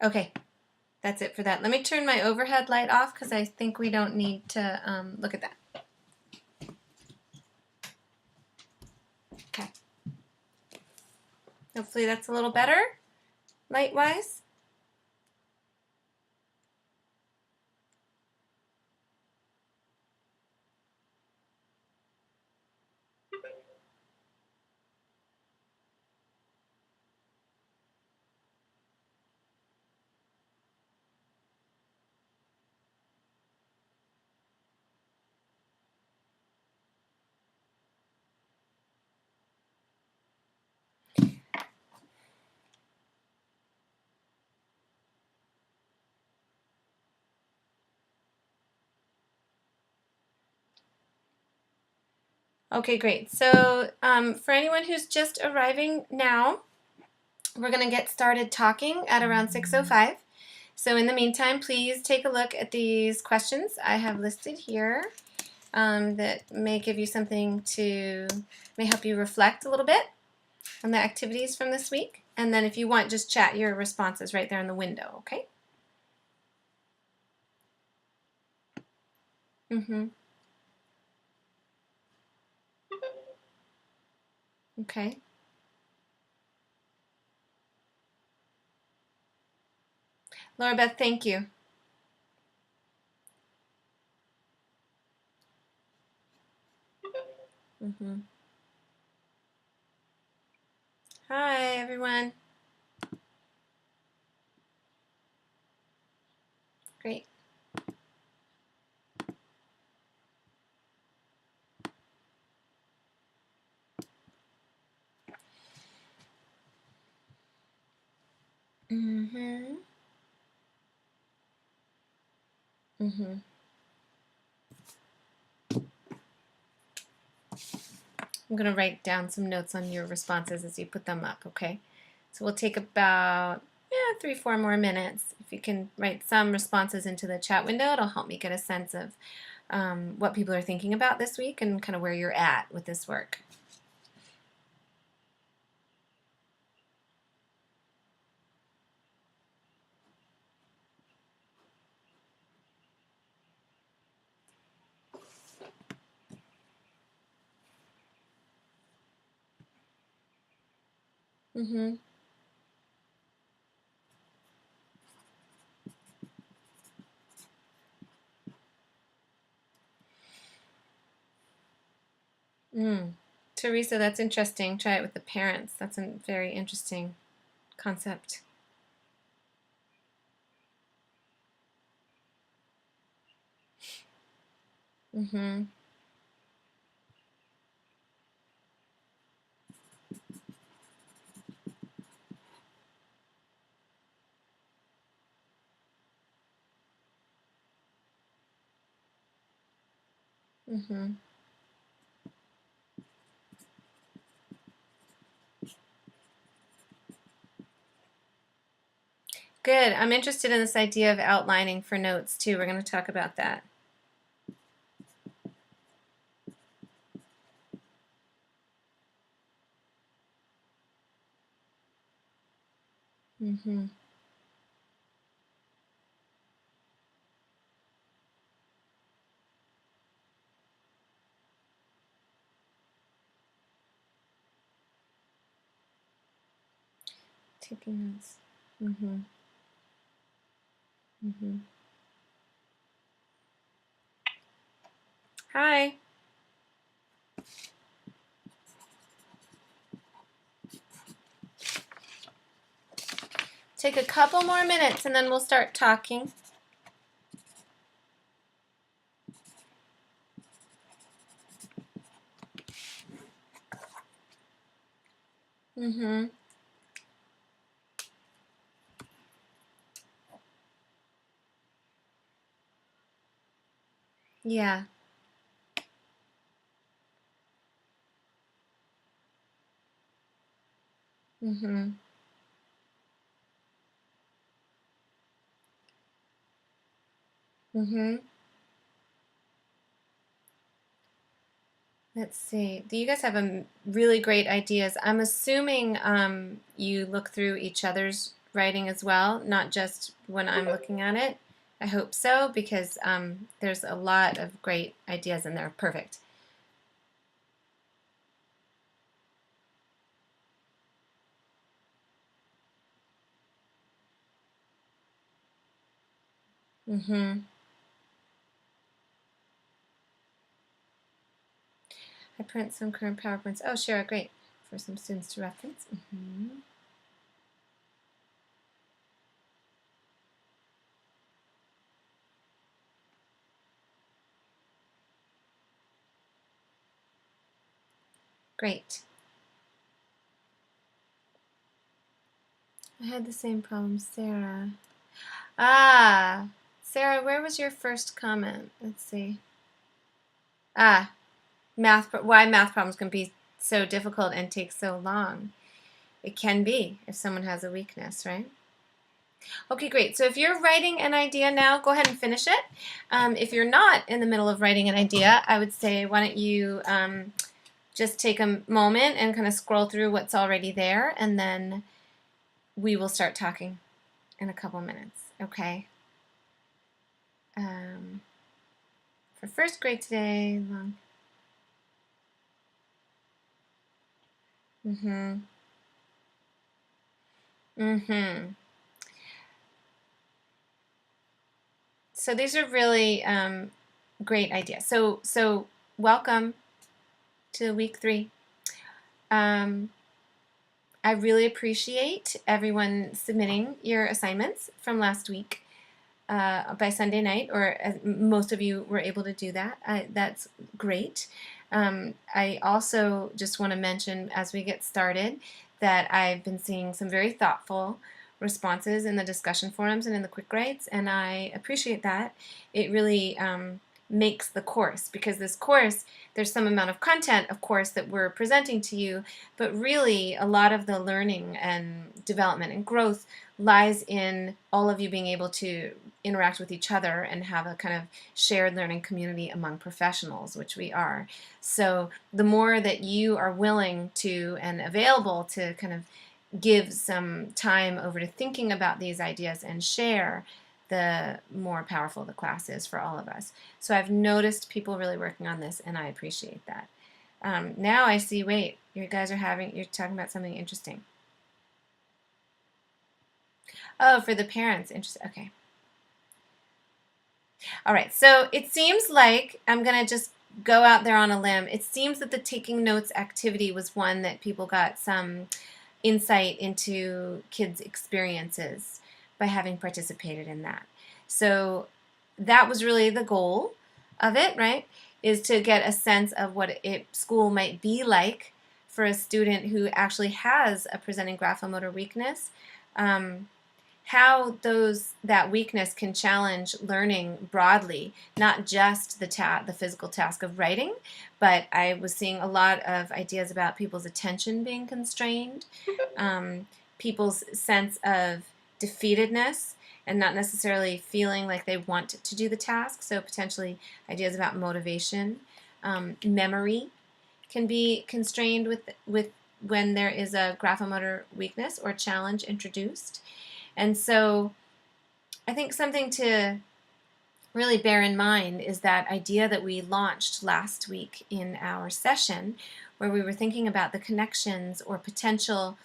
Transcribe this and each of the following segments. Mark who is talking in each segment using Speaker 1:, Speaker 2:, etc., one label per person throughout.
Speaker 1: Okay, that's it for that. Let me turn my overhead light off because I think we don't need to look at that. Okay. Hopefully that's a little better, light-wise. Okay, great. So for anyone who's just arriving now, we're going to get started talking at around 6:05. So in the meantime, please take a look at these questions I have listed here that may give you something may help you reflect a little bit on the activities from this week. And then if you want, just chat your responses right there in the window, okay? Mm-hmm. Okay. Laura Beth, thank you. Mm-hmm. Hi, everyone. Great. Mm-hmm. Mm-hmm. I'm going to write down some notes on your responses as you put them up, okay? So we'll take about 3-4 more minutes. If you can write some responses into the chat window, it'll help me get a sense of what people are thinking about this week and kind of where you're at with this work. Mm-hmm. Teresa, that's interesting. Try it with the parents. That's a very interesting concept. Mm-hmm. Mm-hmm. Good. I'm interested in this idea of outlining for notes too. We're going to talk about that. Mm-hmm. Taking notes. Mm-hmm. Mm-hmm. Hi. Take a couple more minutes and then we'll start talking. Mm-hmm. Yeah. Mm-hmm. Mm-hmm. Let's see. Do you guys have really great ideas? I'm assuming you look through each other's writing as well, not just when I'm looking at it. I hope so, because there's a lot of great ideas in there. Perfect. Mm-hmm. I print some current PowerPoints. Oh, sure, great. For some students to reference. Mm-hmm. Great. I had the same problem, Sarah. Ah, Sarah, where was your first comment? Let's see. Ah, why math problems can be so difficult and take so long. It can be if someone has a weakness, right? Okay, great. So if you're writing an idea now, go ahead and finish it. If you're not in the middle of writing an idea, I would say, why don't you just take a moment and kind of scroll through what's already there, and then we will start talking in a couple minutes, okay? For first grade today, long. Mm-hmm. Mm-hmm. So these are really great ideas. So welcome to week 3. I really appreciate everyone submitting your assignments from last week by Sunday night, or most of you were able to do that. That's great. I also just want to mention as we get started that I've been seeing some very thoughtful responses in the discussion forums and in the quick writes, and I appreciate that. It really makes the course, because this course, there's some amount of content, of course, that we're presenting to you, but really a lot of the learning and development and growth lies in all of you being able to interact with each other and have a kind of shared learning community among professionals, which we are. So the more that you are willing to and available to kind of give some time over to thinking about these ideas and share, the more powerful the class is for all of us. So I've noticed people really working on this, and I appreciate that. Now I see, wait, you guys are you're talking about something interesting. Oh, for the parents, interesting, okay. All right, so it seems like, I'm going to just go out there on a limb, it seems that the taking notes activity was one that people got some insight into kids' experiences by having participated in that. So that was really the goal of it, right? Is to get a sense of what school might be like for a student who actually has a presenting graphomotor weakness. How that weakness can challenge learning broadly, not just the physical task of writing, but I was seeing a lot of ideas about people's attention being constrained, people's sense of defeatedness and not necessarily feeling like they want to do the task, so potentially ideas about motivation. Memory can be constrained with when there is a graphomotor weakness or challenge introduced. And so I think something to really bear in mind is that idea that we launched last week in our session, where we were thinking about the connections or potential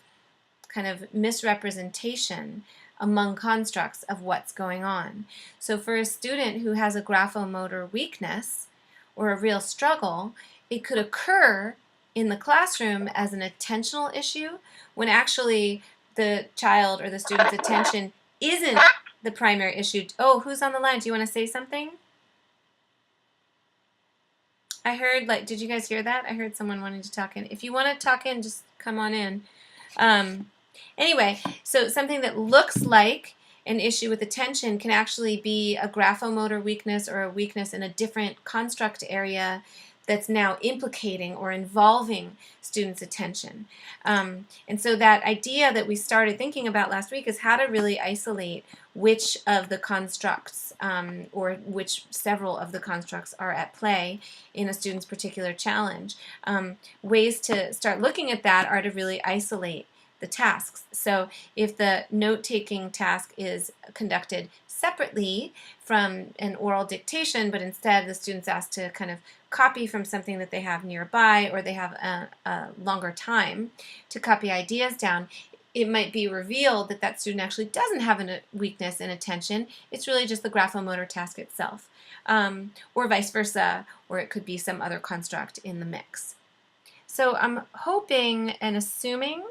Speaker 1: kind of misrepresentation among constructs of what's going on. So for a student who has a graphomotor weakness or a real struggle, it could occur in the classroom as an attentional issue when actually the child or the student's attention isn't the primary issue. Oh, who's on the line? Do you want to say something? I heard, did you guys hear that? I heard someone wanting to talk in. If you want to talk in, just come on in. Anyway, so something that looks like an issue with attention can actually be a graphomotor weakness or a weakness in a different construct area that's now implicating or involving students' attention. And so that idea that we started thinking about last week is how to really isolate which of the constructs or which several of the constructs are at play in a student's particular challenge. Ways to start looking at that are to really isolate the tasks. So if the note-taking task is conducted separately from an oral dictation, but instead the student's asked to kind of copy from something that they have nearby, or they have a longer time to copy ideas down, it might be revealed that that student actually doesn't have a weakness in attention. It's really just the graphomotor task itself, or vice versa, or it could be some other construct in the mix. So I'm hoping and assuming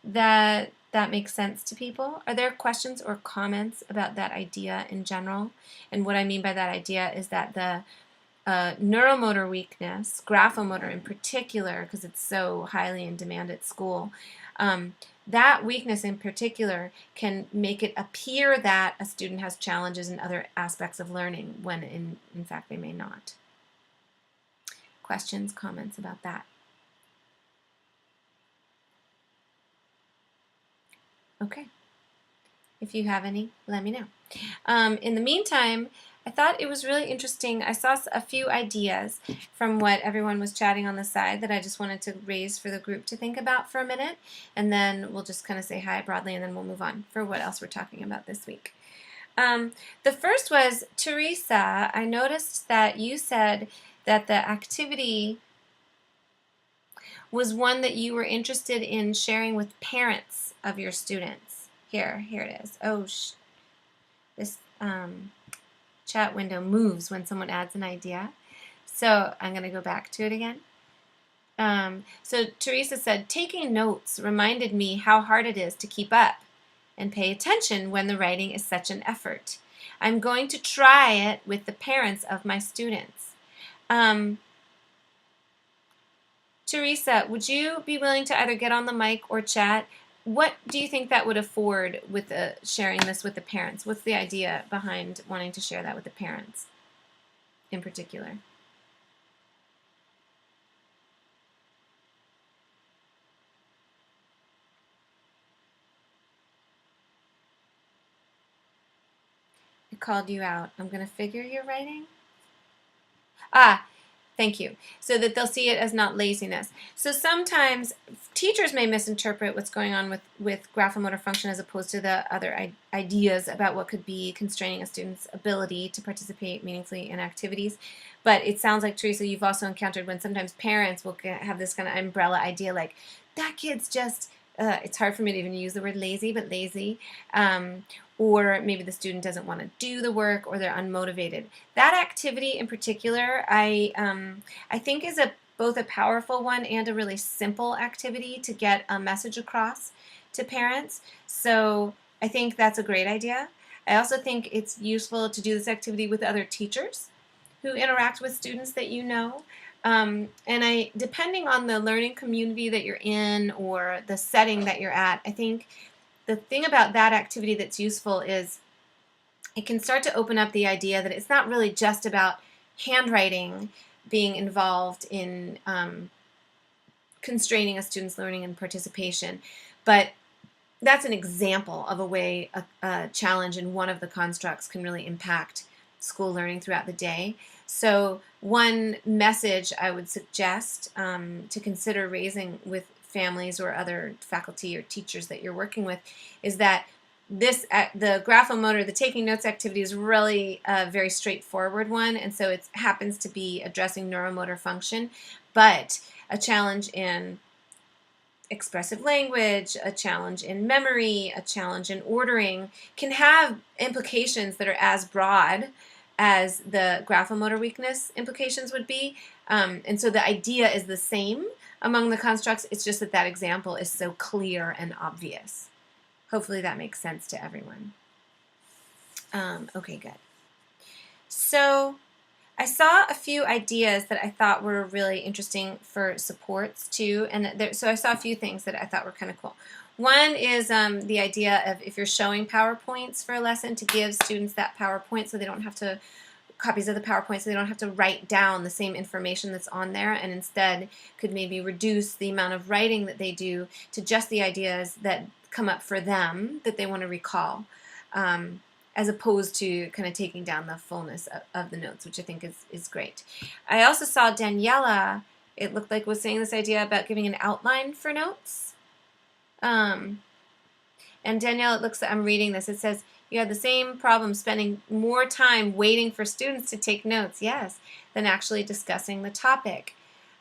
Speaker 1: that that makes sense to people. Are there questions or comments about that idea in general? And what I mean by that idea is that the neuromotor weakness, graphomotor in particular, because it's so highly in demand at school, that weakness in particular can make it appear that a student has challenges in other aspects of learning when in fact they may not. Questions, comments about that? Okay. If you have any, let me know. In the meantime, I thought it was really interesting. I saw a few ideas from what everyone was chatting on the side that I just wanted to raise for the group to think about for a minute, and then we'll just kind of say hi broadly, and then we'll move on for what else we're talking about this week. The first was, Teresa, I noticed that you said that the activity was one that you were interested in sharing with parents of your students. Here it is. Oh, this chat window moves when someone adds an idea. So I'm going to go back to it again. So Teresa said, taking notes reminded me how hard it is to keep up and pay attention when the writing is such an effort. I'm going to try it with the parents of my students. Teresa, would you be willing to either get on the mic or chat? What do you think that would afford with sharing this with the parents? What's the idea behind wanting to share that with the parents in particular? I called you out. I'm going to figure your writing. Thank you. So that they'll see it as not laziness. So sometimes teachers may misinterpret what's going on with graphomotor function as opposed to the other ideas about what could be constraining a student's ability to participate meaningfully in activities. But it sounds like, Teresa, you've also encountered when sometimes parents will have this kind of umbrella idea like, that kid's just, it's hard for me to even use the word lazy, but lazy. Or maybe the student doesn't want to do the work, or they're unmotivated. That activity in particular, I think is both a powerful one and a really simple activity to get a message across to parents. So I think that's a great idea. I also think it's useful to do this activity with other teachers who interact with students that you know. And depending on the learning community that you're in or the setting that you're at, I think the thing about that activity that's useful is it can start to open up the idea that it's not really just about handwriting being involved in constraining a student's learning and participation, but that's an example of a way a challenge in one of the constructs can really impact school learning throughout the day. So one message I would suggest to consider raising with families or other faculty or teachers that you're working with is that the graphomotor, the taking notes activity is really a very straightforward one, and so it happens to be addressing neuromotor function, but a challenge in expressive language, a challenge in memory, a challenge in ordering can have implications that are as broad as the graphomotor weakness implications would be, and so the idea is the same among the constructs. It's just that example is so clear and obvious. Hopefully that makes sense to everyone. Okay, good. So I saw a few ideas that I thought were really interesting for supports too, and so I saw a few things that I thought were kind of cool. One is the idea of, if you're showing PowerPoints for a lesson, to give students that PowerPoint so they don't have to copies of the PowerPoint, so they don't have to write down the same information that's on there, and instead could maybe reduce the amount of writing that they do to just the ideas that come up for them that they want to recall, as opposed to kind of taking down the fullness of the notes, which I think is great. I also saw Daniela, it looked like, was saying this idea about giving an outline for notes. And Danielle, it looks like I'm reading this. It says, you had the same problem spending more time waiting for students to take notes, yes, than actually discussing the topic.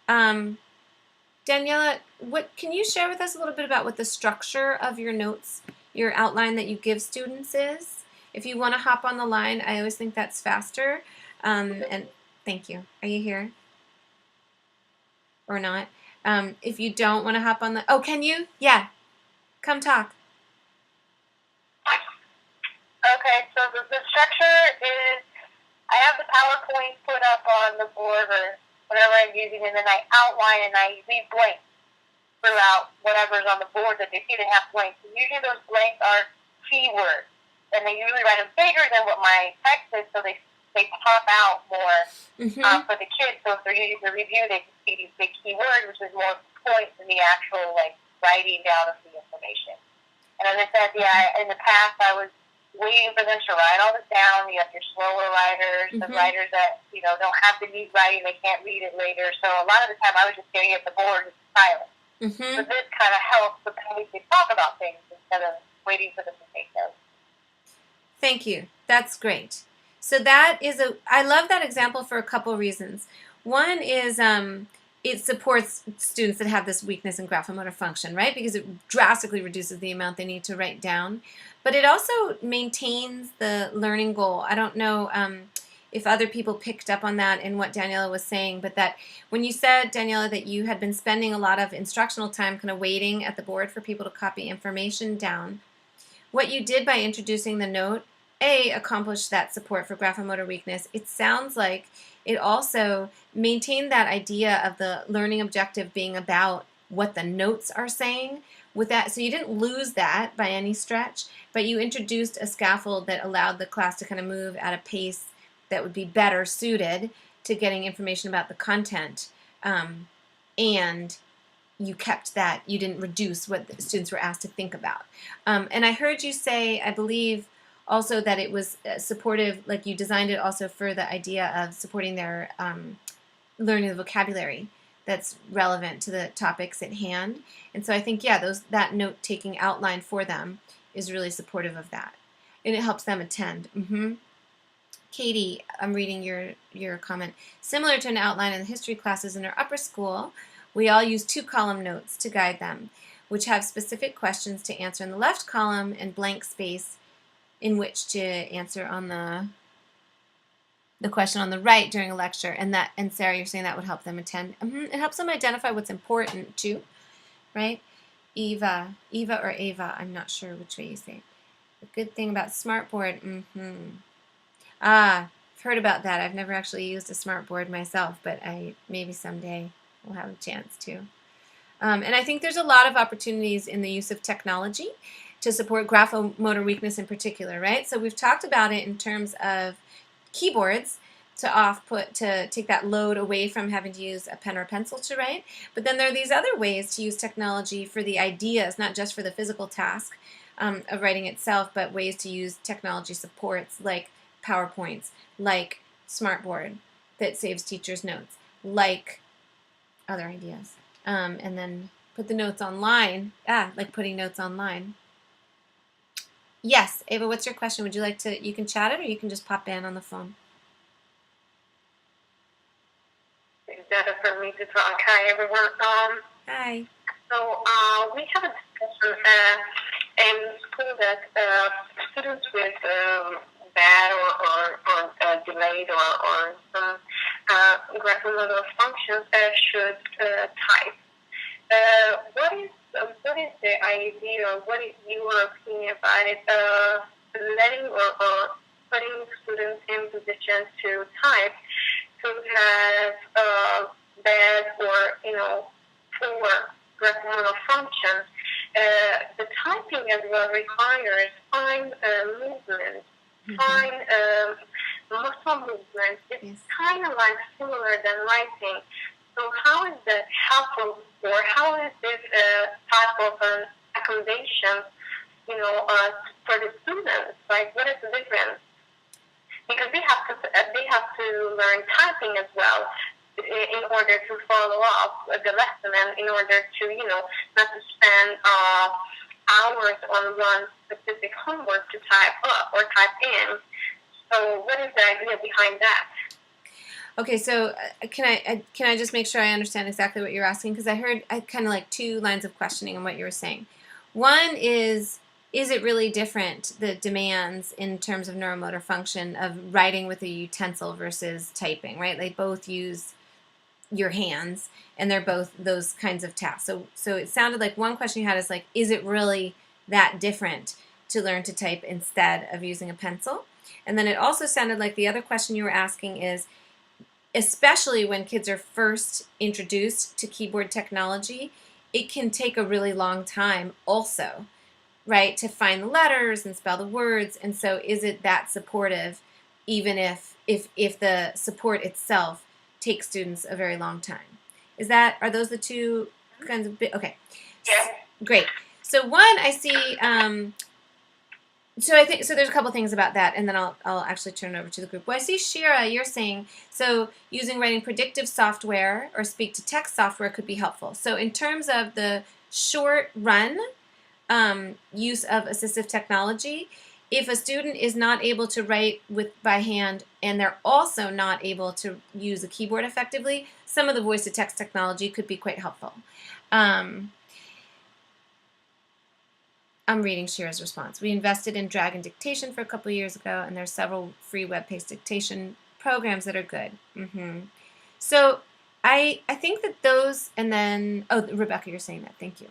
Speaker 1: Daniela, what can you share with us a little bit about what the structure of your notes, your outline that you give students is? If you want to hop on the line, I always think that's faster. And thank you. Are you here? Or not? If you don't want to hop on the... Oh, can you? Yeah. Come talk.
Speaker 2: Okay, so the structure is, I have the PowerPoint put up on the board or whatever I'm using, and then I outline and I leave blanks throughout whatever's on the board that they see they have blanks. And usually those blanks are keywords, and they usually write them bigger than what my text is, so they pop out more for the kids. So if they're using the review, they can see these big keywords, which is more points than the actual writing down of the information. And as I said, in the past I was waiting for them to write all this down. You have your slower writers, the writers that, don't have the neat writing, they can't read it later. So a lot of the time I was just staring at the board with silence. So this kind of helps the way they talk about things instead of waiting for them to take notes.
Speaker 1: Thank you. That's great. So that is I love that example for a couple reasons. One is it supports students that have this weakness in graphomotor function, right? Because it drastically reduces the amount they need to write down. But it also maintains the learning goal. I don't know if other people picked up on that in what Daniela was saying, but that when you said, Daniela, that you had been spending a lot of instructional time kind of waiting at the board for people to copy information down, what you did by introducing the note, accomplished that support for graphomotor weakness. It sounds like it also maintained that idea of the learning objective being about what the notes are saying with that. So you didn't lose that by any stretch, but you introduced a scaffold that allowed the class to kind of move at a pace that would be better suited to getting information about the content. And you kept that, you didn't reduce what the students were asked to think about. And I heard you say, I believe, also that it was supportive, like you designed it also for the idea of supporting their learning the vocabulary that's relevant to the topics at hand. And so I think, that note-taking outline for them is really supportive of that. And it helps them attend. Katie, I'm reading your comment. Similar to an outline in the history classes in our upper school, we all use 2-column notes to guide them, which have specific questions to answer in the left column and blank space in which to answer on the question on the right during a lecture. And Sarah, you're saying that would help them attend. It helps them identify what's important too, right? Eva or Ava, I'm not sure which way you say it. The good thing about Smartboard, I've heard about that. I've never actually used a Smartboard myself, but maybe someday will have a chance to. And I think there's a lot of opportunities in the use of technology to support graphomotor weakness in particular, right? So we've talked about it in terms of keyboards to take that load away from having to use a pen or pencil to write. But then there are these other ways to use technology for the ideas, not just for the physical task of writing itself, but ways to use technology supports like PowerPoints, like Smartboard that saves teachers' notes, like other ideas. And then put the notes online, like putting notes online. Yes, Ava, what's your question? Would you like to, you can chat it or you can just pop in on the phone.
Speaker 2: It's better for me to talk. Hi, everyone.
Speaker 1: Hi.
Speaker 2: So we have a discussion in school that students with bad or delayed or some graphomotor functions should type. What is the idea, or what is your opinion about it, letting or putting students in position to type who have bad or, poor graphomotor function? The typing as well requires fine movement, fine muscle movement. It's kind of like similar than writing. So how is that helpful, or how is this type of accommodation, for the students? Like, what is the difference? Because they have to learn typing as well. in order to follow up the lesson and in order to, not to spend hours on one specific homework to type up or type in. So what is the idea behind that?
Speaker 1: Okay, so can I just make sure I understand exactly what you're asking? Because I heard kind of like two lines of questioning in what you were saying. One is it really different, the demands in terms of neuromotor function of writing with a utensil versus typing, right? They both use your hands, and they're both those kinds of tasks. So it sounded like one question you had is like, is it really that different to learn to type instead of using a pencil? And then it also sounded like the other question you were asking is, especially when kids are first introduced to keyboard technology, it can take a really long time also, right, to find the letters and spell the words. And so is it that supportive, even if the support itself takes students a very long time? Are those the two kinds of okay.
Speaker 2: Yeah.
Speaker 1: Great. So one, I see so I think so. There's a couple things about that, and then I'll actually turn it over to the group. Well, I see Shira, you're saying so using writing predictive software or speak to text software could be helpful. So in terms of the short run use of assistive technology, if a student is not able to write by hand and they're also not able to use a keyboard effectively, some of the voice to text technology could be quite helpful. I'm reading Shira's response. We invested in Dragon Dictation for a couple of years ago, and there's several free web-based dictation programs that are good. So I think that those, and then, oh, Rebecca, you're saying that. Thank you.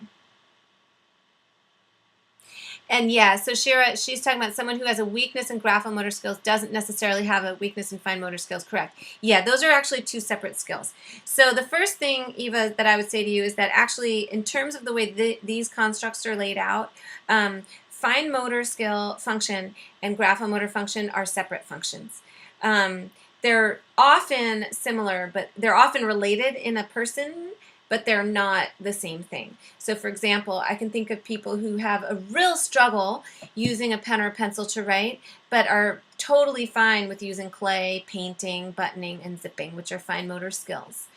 Speaker 1: And yeah, so Shira, she's talking about someone who has a weakness in graphomotor skills doesn't necessarily have a weakness in fine motor skills. Correct. Yeah, those are actually two separate skills. So the first thing, Eva, that I would say to you is that actually, in terms of the way these constructs are laid out, fine motor skill function and graphomotor function are separate functions. They're often similar, but they're often related in a person, but they're not the same thing. So for example, I can think of people who have a real struggle using a pen or a pencil to write, but are totally fine with using clay, painting, buttoning, and zipping, which are fine motor skills.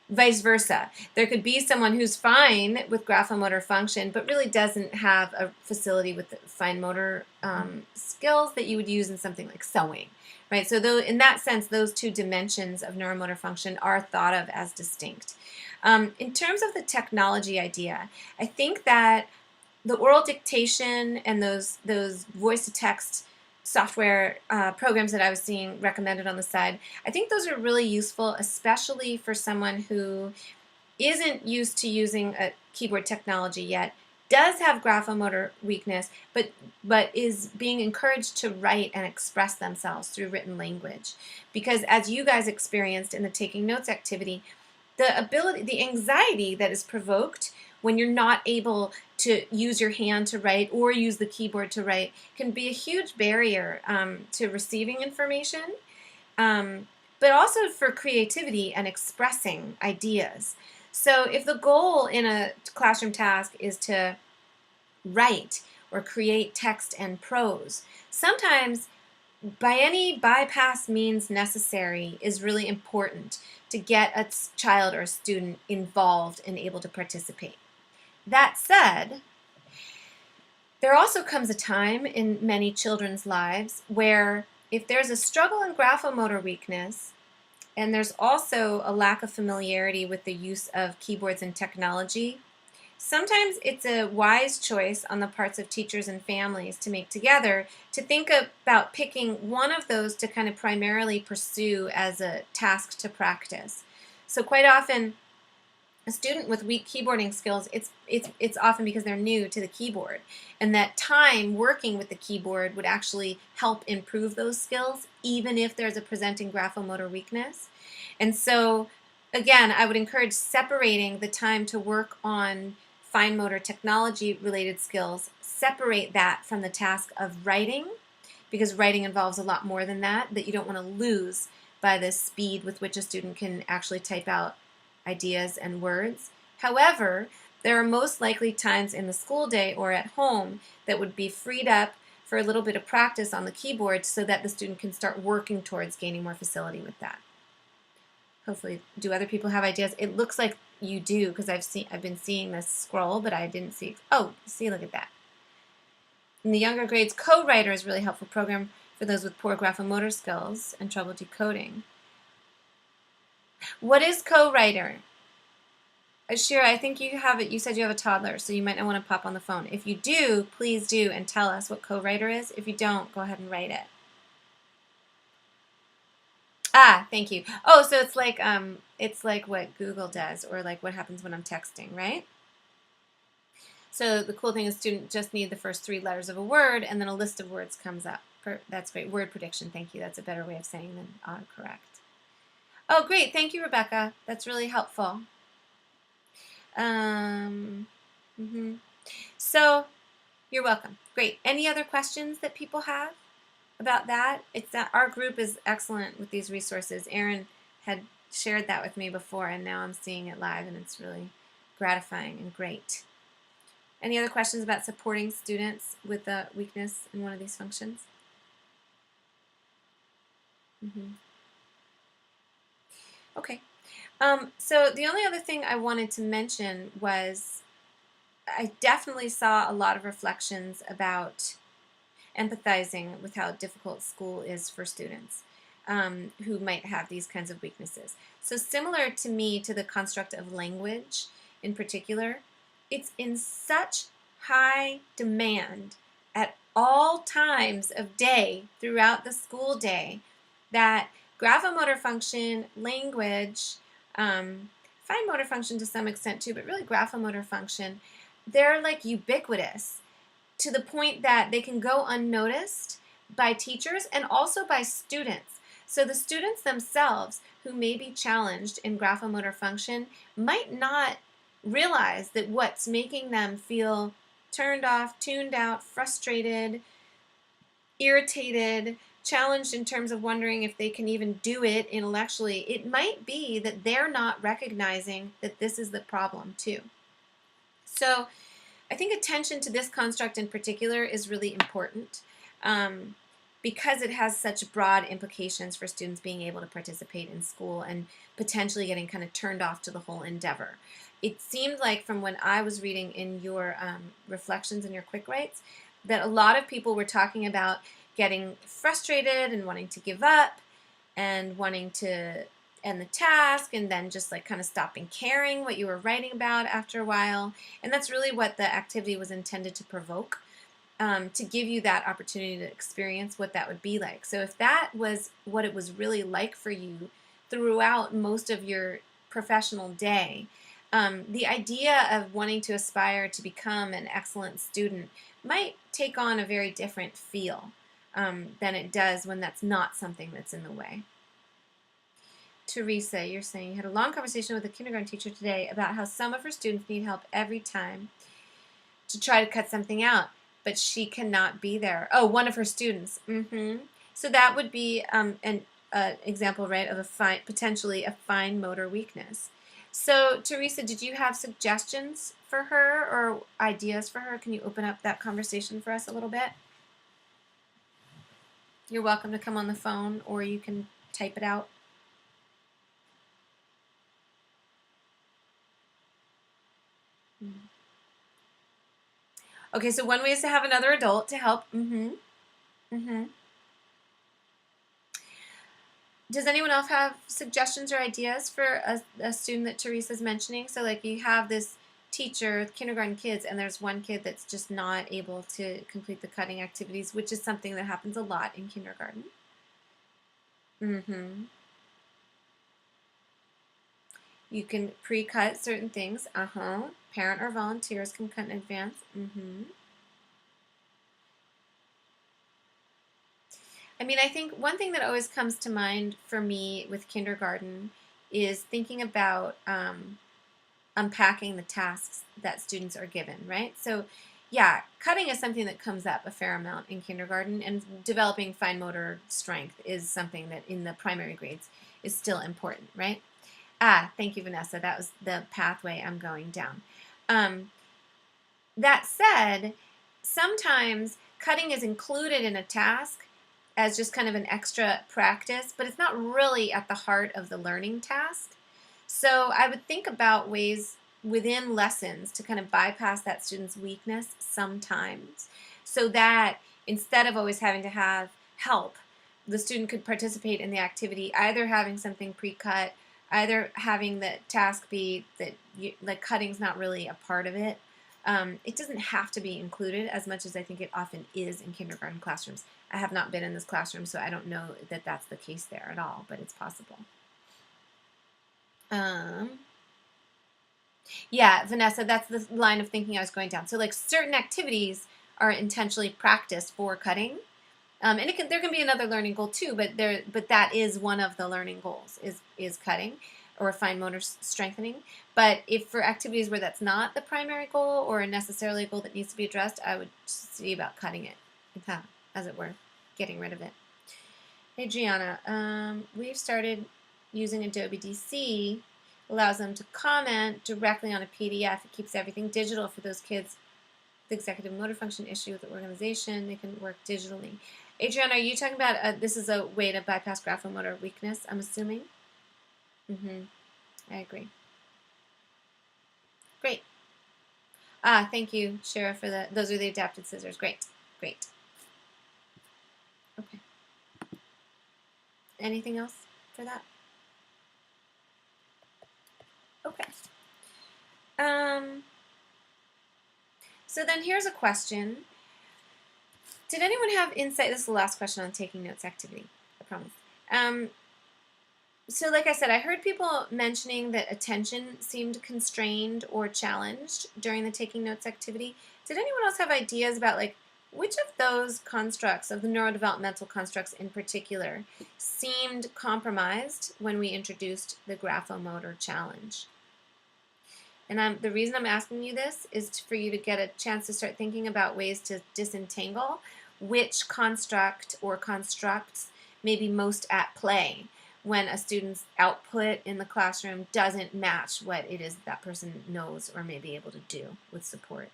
Speaker 1: Vice versa. There could be someone who's fine with graphomotor function, but really doesn't have a facility with the fine motor skills that you would use in something like sewing. Right, so in that sense, those two dimensions of neuromotor function are thought of as distinct. In terms of the technology idea, I think that the oral dictation and those voice-to-text software programs that I was seeing recommended on the side, I think those are really useful, especially for someone who isn't used to using a keyboard technology yet, does have graphomotor weakness, but is being encouraged to write and express themselves through written language. Because as you guys experienced in the taking notes activity, the anxiety that is provoked when you're not able to use your hand to write or use the keyboard to write can be a huge barrier to receiving information, but also for creativity and expressing ideas. So if the goal in a classroom task is to write or create text and prose, sometimes by any bypass means necessary is really important to get a child or a student involved and able to participate. That said, there also comes a time in many children's lives where if there's a struggle in graphomotor weakness, and there's also a lack of familiarity with the use of keyboards and technology, sometimes it's a wise choice on the parts of teachers and families to make together to think about picking one of those to kind of primarily pursue as a task to practice. So quite often, a student with weak keyboarding skills, it's often because they're new to the keyboard, and that time working with the keyboard would actually help improve those skills, even if there's a presenting graphomotor weakness. And so, again, I would encourage separating the time to work on fine motor technology related skills, separate that from the task of writing, because writing involves a lot more than that you don't want to lose by the speed with which a student can actually type out ideas and words. However, there are most likely times in the school day or at home that would be freed up for a little bit of practice on the keyboard so that the student can start working towards gaining more facility with that. Hopefully, do other people have ideas? It looks like you do, because I've been seeing this scroll, but I didn't see. Oh, see, look at that. In the younger grades, Co-Writer is a really helpful program for those with poor graphomotor skills and trouble decoding. What is Co-Writer? Shira, I think you have it. You said you have a toddler, so you might not want to pop on the phone. If you do, please do and tell us what Co-Writer is. If you don't, go ahead and write it. Ah, thank you. Oh, so it's like what Google does, or like what happens when I'm texting, right? So the cool thing is students just need the first 3 letters of a word, and then a list of words comes up. That's great. Word prediction, thank you. That's a better way of saying than autocorrect. Oh, great. Thank you, Rebecca. That's really helpful. Um, mm-hmm. So you're welcome. Great. Any other questions that people have about that? It's that our group is excellent with these resources. Erin had shared that with me before, and now I'm seeing it live, and it's really gratifying and great. Any other questions about supporting students with a weakness in one of these functions? Mm-hmm. Okay. So the only other thing I wanted to mention was I definitely saw a lot of reflections about empathizing with how difficult school is for students who might have these kinds of weaknesses. So similar to me to the construct of language in particular, it's in such high demand at all times of day throughout the school day that graphomotor function, language, fine motor function to some extent too, but really graphomotor function, they're like ubiquitous to the point that they can go unnoticed by teachers and also by students. So the students themselves who may be challenged in graphomotor function might not realize that what's making them feel turned off, tuned out, frustrated, irritated, challenged in terms of wondering if they can even do it intellectually, it might be that they're not recognizing that this is the problem too. So I think attention to this construct in particular is really important because it has such broad implications for students being able to participate in school and potentially getting kind of turned off to the whole endeavor. It seemed like from when I was reading in your reflections and your quick writes that a lot of people were talking about getting frustrated and wanting to give up and wanting to end the task and then just like kind of stopping caring what you were writing about after a while. And that's really what the activity was intended to provoke, to give you that opportunity to experience what that would be like. So if that was what it was really like for you throughout most of your professional day, the idea of wanting to aspire to become an excellent student might take on a very different feel than it does when that's not something that's in the way. Teresa, you're saying you had a long conversation with a kindergarten teacher today about how some of her students need help every time to try to cut something out, but she cannot be there. Oh, one of her students. So that would be an example, right, of potentially a fine motor weakness. So, Teresa, did you have suggestions for her or ideas for her? Can you open up that conversation for us a little bit? You're welcome to come on the phone, or you can type it out. Okay, so one way is to have another adult to help. Does anyone else have suggestions or ideas for a student that Teresa's mentioning? So like you have this teacher with kindergarten kids and there's one kid that's just not able to complete the cutting activities, which is something that happens a lot in kindergarten. You can pre-cut certain things. Parent or volunteers can cut in advance. I mean, I think one thing that always comes to mind for me with kindergarten is thinking about unpacking the tasks that students are given, right? So, yeah, cutting is something that comes up a fair amount in kindergarten, and developing fine motor strength is something that in the primary grades is still important, right? Ah, thank you, Vanessa. That was the pathway I'm going down. That said, sometimes cutting is included in a task as just kind of an extra practice, but it's not really at the heart of the learning task. So I would think about ways within lessons to kind of bypass that student's weakness sometimes, so that instead of always having to have help, the student could participate in the activity, either having something pre-cut, either having the task be that like cutting's not really a part of it. It doesn't have to be included as much as I think it often is in kindergarten classrooms. I have not been in this classroom, so I don't know that that's the case there at all, but it's possible. Yeah, Vanessa, that's the line of thinking I was going down. So like certain activities are intentionally practiced for cutting. And there can be another learning goal too, but that is one of the learning goals is cutting or fine motor strengthening. But if for activities where that's not the primary goal or necessarily a goal that needs to be addressed, I would see about cutting it, as it were, getting rid of it. Hey, Gianna, we've started using Adobe DC. Allows them to comment directly on a PDF. It keeps everything digital for those kids with executive motor function issue with the organization. They can work digitally. Adriana, are you talking about this is a way to bypass graphomotor weakness, I'm assuming? I agree. Great. Thank you, Shara, for those are the adapted scissors. Great. Okay. Anything else for that? Okay. So then here's a question. Did anyone have insight? This is the last question on taking notes activity, I promise. So like I said, I heard people mentioning that attention seemed constrained or challenged during the taking notes activity. Did anyone else have ideas about like which of those constructs, of the neurodevelopmental constructs in particular, seemed compromised when we introduced the graphomotor challenge? And the reason I'm asking you this is for you to get a chance to start thinking about ways to disentangle which construct or constructs may be most at play when a student's output in the classroom doesn't match what it is that person knows or may be able to do with support.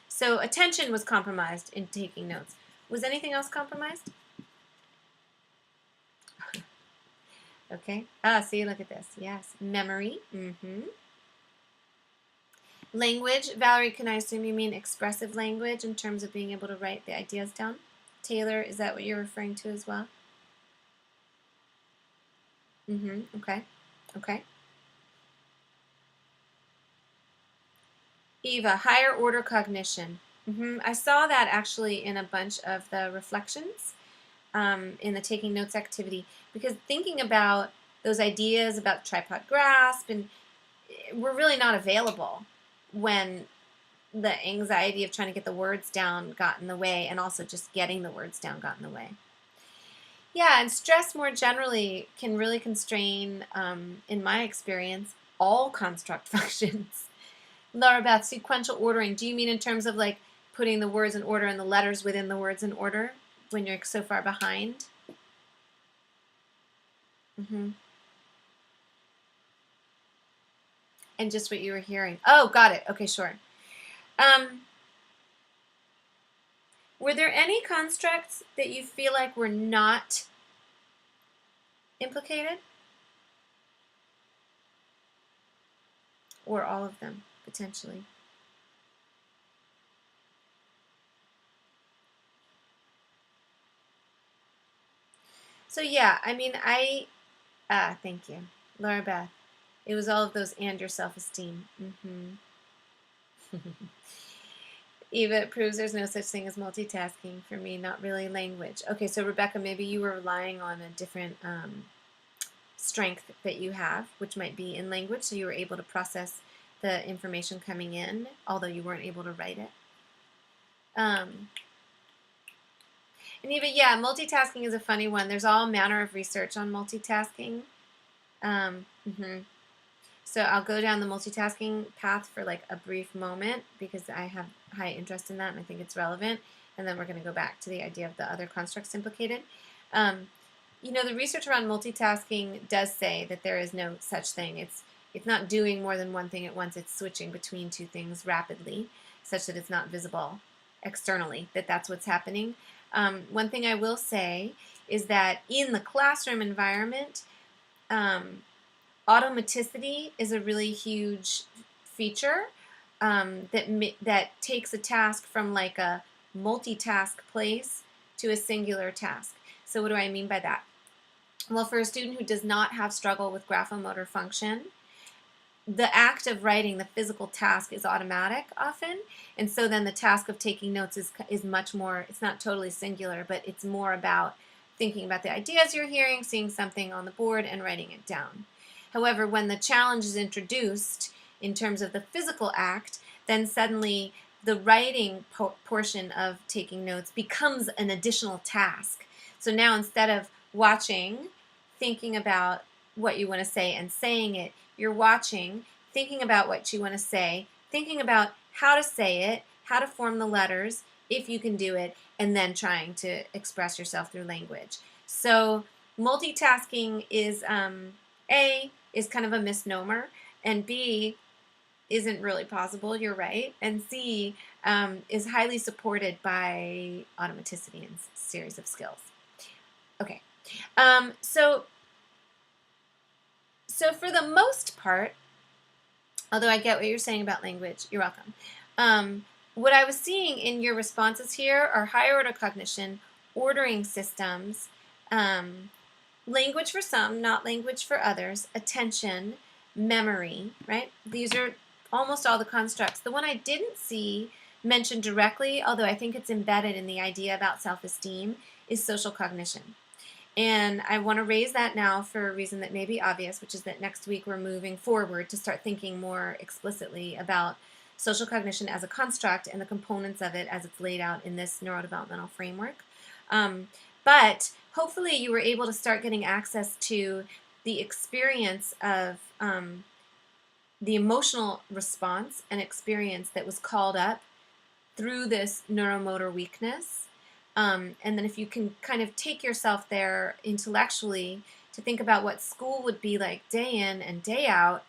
Speaker 1: So attention was compromised in taking notes. Was anything else compromised? Okay. See, look at this. Yes. Memory. Language. Valerie, can I assume you mean expressive language in terms of being able to write the ideas down? Taylor, is that what you're referring to as well? Okay. Eva, higher order cognition. I saw that actually in a bunch of the reflections in the taking notes activity, because thinking about those ideas about tripod grasp and were really not available when the anxiety of trying to get the words down got in the way, and also just getting the words down got in the way. Yeah, and stress more generally can really constrain, in my experience, all construct functions. Laura Beth, sequential ordering. Do you mean in terms of like putting the words in order and the letters within the words in order when you're so far behind? And just what you were hearing. Oh, got it. Okay, sure. Were there any constructs that you feel like were not implicated? Or all of them, potentially? So yeah, I mean, thank you. Laura Beth. It was all of those and your self-esteem. Eva, it proves there's no such thing as multitasking for me, not really language. Okay, so Rebecca, maybe you were relying on a different strength that you have, which might be in language, so you were able to process the information coming in, although you weren't able to write it. And Eva, yeah, multitasking is a funny one. There's all manner of research on multitasking. So I'll go down the multitasking path for like a brief moment because I have high interest in that and I think it's relevant. And then we're going to go back to the idea of the other constructs implicated. You know, the research around multitasking does say that there is no such thing. It's not doing more than one thing at once. It's switching between two things rapidly such that it's not visible externally, that that's what's happening. One thing I will say is that in the classroom environment, automaticity is a really huge feature that takes a task from like a multitask place to a singular task. So what do I mean by that? Well, for a student who does not have struggle with graphomotor function, the act of writing, the physical task, is automatic often, and so then the task of taking notes is much more, it's not totally singular, but it's more about thinking about the ideas you're hearing, seeing something on the board, and writing it down. However, when the challenge is introduced in terms of the physical act, then suddenly the writing portion of taking notes becomes an additional task. So now instead of watching, thinking about what you want to say and saying it, you're watching, thinking about what you want to say, thinking about how to say it, how to form the letters, if you can do it, and then trying to express yourself through language. So multitasking is, A, is kind of a misnomer, and B, isn't really possible, you're right, and C, is highly supported by automaticity and series of skills. Okay, so for the most part, although I get what you're saying about language, you're welcome. What I was seeing in your responses here are higher order cognition, ordering systems, language for some, not language for others, attention, memory, right? These are almost all the constructs. The one I didn't see mentioned directly, although I think it's embedded in the idea about self-esteem, is social cognition. And I want to raise that now for a reason that may be obvious, which is that next week we're moving forward to start thinking more explicitly about social cognition as a construct and the components of it as it's laid out in this neurodevelopmental framework. But hopefully you were able to start getting access to the experience of the emotional response and experience that was called up through this neuromotor weakness. And then if you can kind of take yourself there intellectually to think about what school would be like day in and day out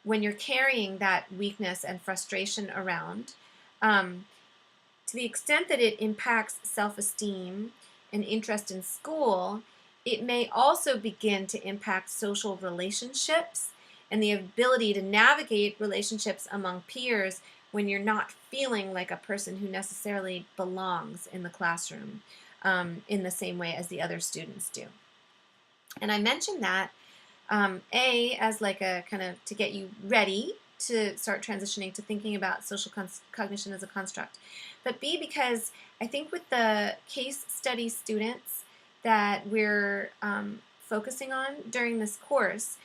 Speaker 1: when you're carrying that weakness and frustration around, to the extent that it impacts self-esteem and interest in school, it may also begin to impact social relationships and the ability to navigate relationships among peers when you're not feeling like a person who necessarily belongs in the classroom in the same way as the other students do. And I mentioned that, A, as like a kind of to get you ready to start transitioning to thinking about social cognition as a construct, but B, because I think with the case study students that we're focusing on during this course,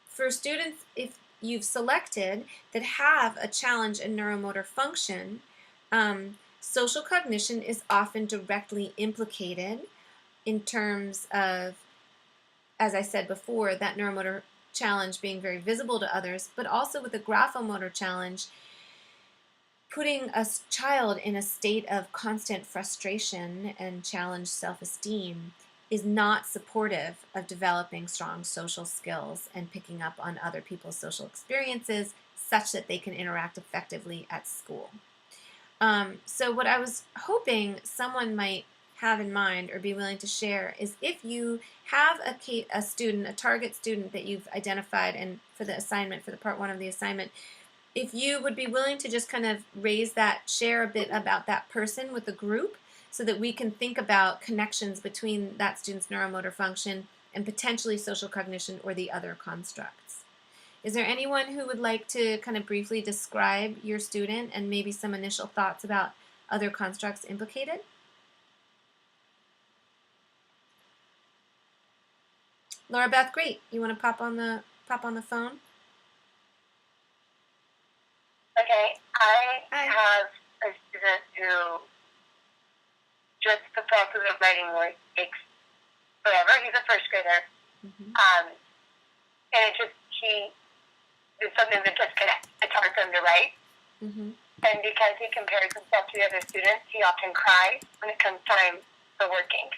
Speaker 1: for students, if you've selected that have a challenge in neuromotor function, social cognition is often directly implicated in terms of, as I said before, that neuromotor challenge being very visible to others, but also with a graphomotor challenge, putting a child in a state of constant frustration and challenged self-esteem is not supportive of developing strong social skills and picking up on other people's social experiences such that they can interact effectively at school. So what I was hoping someone might have in mind or be willing to share is if you have a student, a target student that you've identified and for the assignment, for the part one of the assignment, if you would be willing to just kind of raise that, share a bit about that person with the group so that we can think about connections between that student's neuromotor function and potentially social cognition or the other constructs. Is there anyone who would like to kind of briefly describe your student and maybe some initial thoughts about other constructs implicated? Laura Beth, great. You want to pop on the phone?
Speaker 2: Okay, I
Speaker 1: Hi.
Speaker 2: have a student who just the process of writing work takes forever. He's a first grader.
Speaker 1: Mm-hmm.
Speaker 2: And he is something that just connects. It's hard for him to write.
Speaker 1: Mm-hmm.
Speaker 2: And because he compares himself to the other students, he often cries when it comes time for working.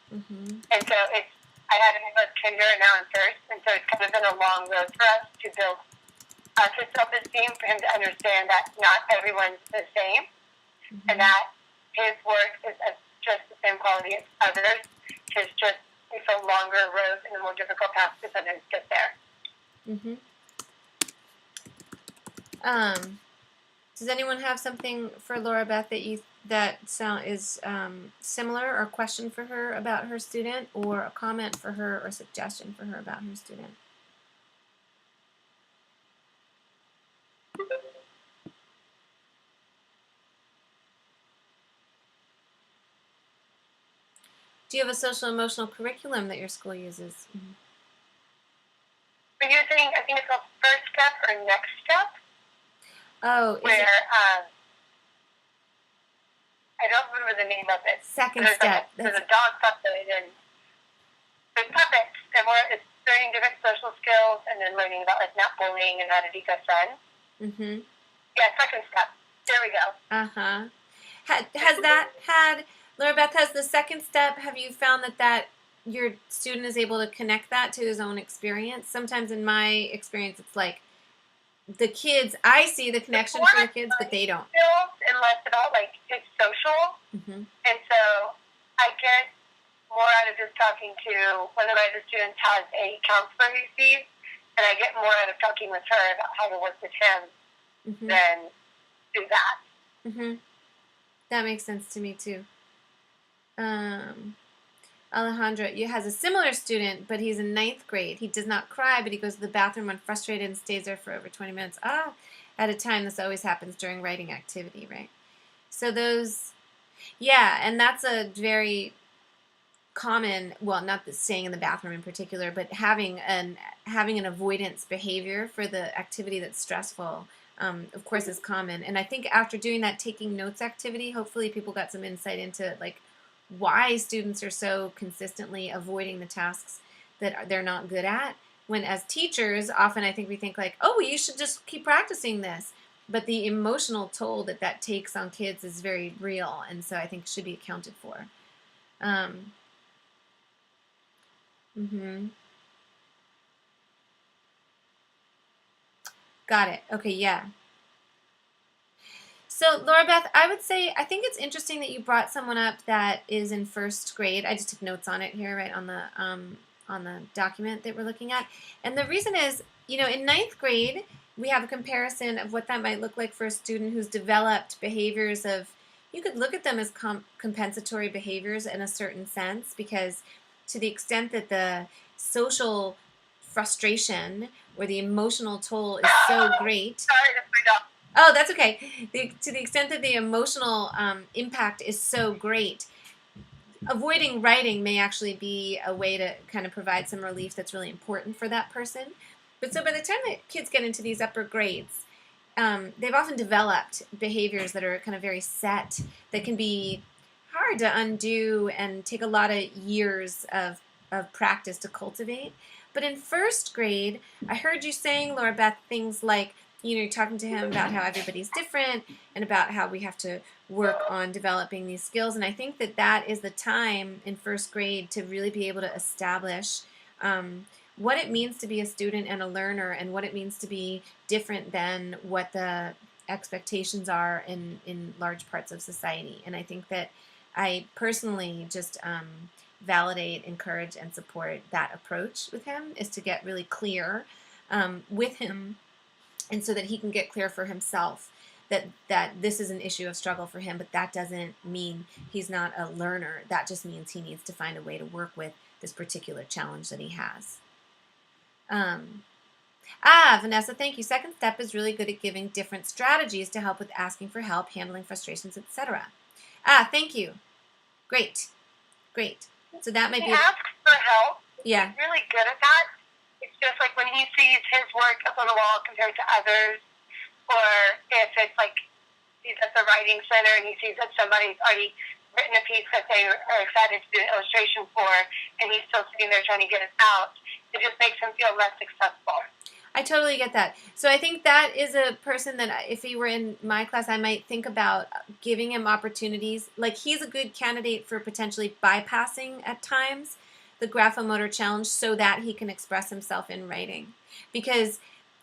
Speaker 1: Mm-hmm.
Speaker 2: And so I had him in both kinder and now in first. And so it's kind of been a long road for us to build his self-esteem, for him to understand that not everyone's the same, and that his work is as just the same quality as others. It's just it's a longer road and a more difficult path to sometimes get there.
Speaker 1: Mm-hmm. Does anyone have something for Laura Beth that is similar, or question for her about her student, or a comment for her, or suggestion for her about her student? Do you have a social emotional curriculum that your school uses?
Speaker 2: Mm-hmm. We're using, I think it's called First Step or Next Step.
Speaker 1: Oh,
Speaker 2: where I don't remember the name of it.
Speaker 1: Second Step.
Speaker 2: There's a dog puppet and there's puppets, and it's learning different social skills and then learning about like not bullying and how to be good friends.
Speaker 1: Mm-hmm.
Speaker 2: Yeah, Second Step. There we go.
Speaker 1: Uh-huh. Has that had, Laura Beth, has the Second Step, have you found that your student is able to connect that to his own experience? Sometimes in my experience, it's like the kids, I see the connection for the kids, but they don't.
Speaker 2: And less about like his social.
Speaker 1: Mm-hmm.
Speaker 2: And so I get more out of just talking to one of my other students has a counselor he sees, and I get more out of talking with her about how to work with him
Speaker 1: mm-hmm.
Speaker 2: than do that.
Speaker 1: Mm-hmm. That makes sense to me too. Alejandra, you has a similar student, but he's in 9th grade. He does not cry, but he goes to the bathroom when frustrated and stays there for over 20 minutes. At a time. This always happens during writing activity, right? So those, yeah, and that's a very common, well, not the staying in the bathroom in particular, but having an avoidance behavior for the activity that's stressful, of course, is common. And I think after doing that taking notes activity, hopefully people got some insight into like why students are so consistently avoiding the tasks that they're not good at. When as teachers, often I think we think like, oh, well, you should just keep practicing this. But the emotional toll that takes on kids is very real, and so I think should be accounted for. Mm-hmm. Got it. Okay, yeah. So, Laura Beth, I would say, I think it's interesting that you brought someone up that is in 1st grade. I just took notes on it here, right, on the document that we're looking at. And the reason is, in 9th grade, we have a comparison of what that might look like for a student who's developed behaviors of, you could look at them as compensatory behaviors in a certain sense, because to the extent that the social frustration or the emotional toll is so great.
Speaker 2: Sorry, that's my dog.
Speaker 1: Oh, that's okay. To the extent that the emotional impact is so great, avoiding writing may actually be a way to kind of provide some relief that's really important for that person. But so by the time that kids get into these upper grades, they've often developed behaviors that are kind of very set, that can be hard to undo and take a lot of years of practice to cultivate. But in 1st grade, I heard you saying, Laura Beth, things like, you're talking to him about how everybody's different and about how we have to work on developing these skills. And I think that is the time in 1st grade to really be able to establish what it means to be a student and a learner, and what it means to be different than what the expectations are in large parts of society. And I think that I personally just validate, encourage, and support that approach with him, is to get really clear with him, and so that he can get clear for himself that this is an issue of struggle for him, but that doesn't mean he's not a learner. That just means he needs to find a way to work with this particular challenge that he has. Vanessa, thank you. 2nd Step is really good at giving different strategies to help with asking for help, handling frustrations, etc. Thank you. Great. So that might be...
Speaker 2: He asks for help.
Speaker 1: Yeah.
Speaker 2: He's really good at that. It's just like when he sees his work up on the wall compared to others, or if it's like he's at the writing center and he sees that somebody's already written a piece that they are excited to do an illustration for, and he's still sitting there trying to get it out, it just makes him feel less successful.
Speaker 1: I totally get that. So I think that is a person that if he were in my class, I might think about giving him opportunities. Like, he's a good candidate for potentially bypassing at times the graphomotor challenge so that he can express himself in writing. Because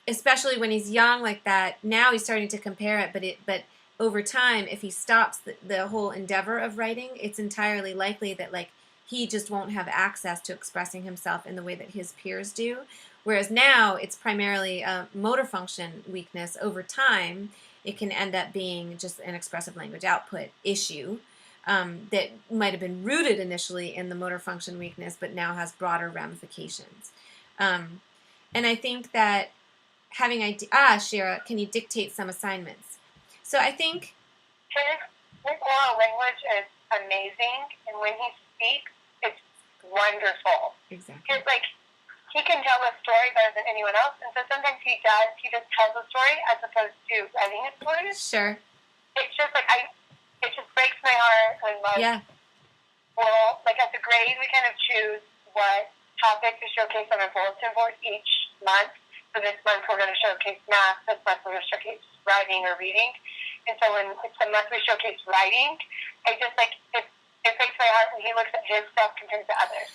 Speaker 1: especially when he's young like that, now he's starting to compare it, but over time, if he stops the whole endeavor of writing, it's entirely likely that like he just won't have access to expressing himself in the way that his peers do. Whereas now it's primarily a motor function weakness. Over time, it can end up being just an expressive language output issue that might have been rooted initially in the motor function weakness, but now has broader ramifications. And I think that having Shira, can you dictate some assignments? So I think
Speaker 2: his oral language is amazing, and when he speaks, it's wonderful.
Speaker 1: Exactly.
Speaker 2: Because like he can tell a story better than anyone else, and so sometimes he just tells a story as opposed to writing a story.
Speaker 1: Sure.
Speaker 2: It's just like it just breaks my heart when like,
Speaker 1: yeah.
Speaker 2: Well, like as a grade, we kind of choose what topic to showcase on our bulletin board each month. So this month we're going to showcase math. This month we're going to showcase writing or reading. And so when it's the month we showcase writing, I just like it breaks my heart when he looks at his stuff compared to others.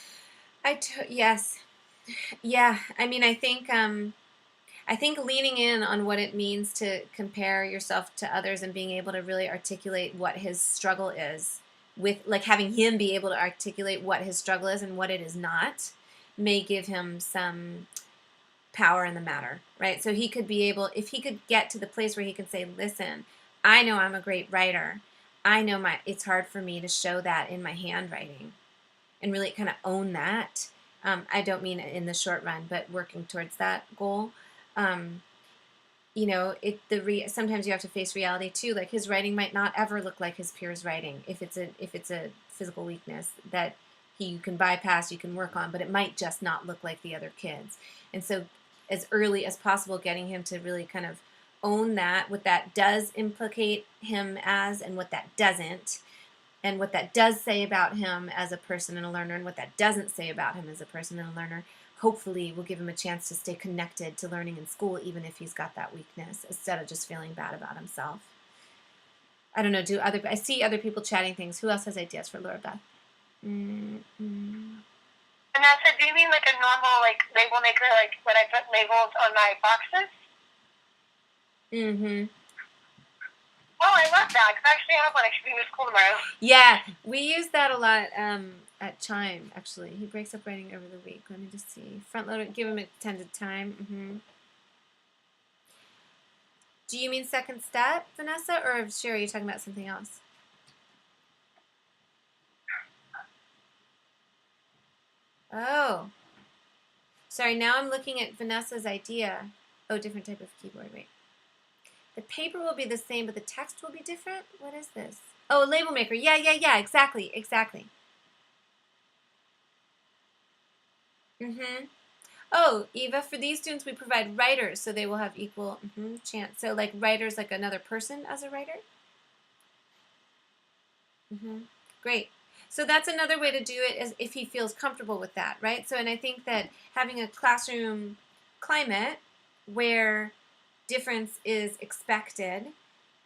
Speaker 1: Yes. Yeah, I mean, I think leaning in on what it means to compare yourself to others and being able to really articulate what his struggle is, with like having him be able to articulate what his struggle is and what it is not, may give him some power in the matter, right? So he could be able, if he could get to the place where he can say, listen, I know I'm a great writer. I know it's hard for me to show that in my handwriting and really kind of own that. I don't mean in the short run, but working towards that goal. You know, sometimes you have to face reality too. Like his writing might not ever look like his peers' writing if it's a physical weakness that you can bypass, you can work on, but it might just not look like the other kids. And so, as early as possible, getting him to really kind of own that, what that does implicate him as, and what that doesn't. And what that does say about him as a person and a learner, and what that doesn't say about him as a person and a learner, hopefully will give him a chance to stay connected to learning in school, even if he's got that weakness, instead of just feeling bad about himself. I don't know, I see other people chatting things. Who else has ideas for Laura Beth?
Speaker 2: And Vanessa, do you mean like a normal like label maker, like when I put labels on my boxes?
Speaker 1: Mm-hmm.
Speaker 2: Oh, I love that, because I actually have one. I should be in school tomorrow.
Speaker 1: Yeah, we use that a lot at Chime, actually. He breaks up writing over the week. Let me just see. Front loader, give him extended time. Mm-hmm. Do you mean second step, Vanessa, or sure, are you talking about something else? Oh. Sorry, now I'm looking at Vanessa's idea. Oh, different type of keyboard, wait. The paper will be the same, but the text will be different? What is this? Oh, a label maker. Yeah, exactly. Mm-hmm. Oh, Eva, for these students, we provide writers, so they will have equal chance. So, like, writers, like another person as a writer? Great. So that's another way to do it, is if he feels comfortable with that, right? So, and I think that having a classroom climate where difference is expected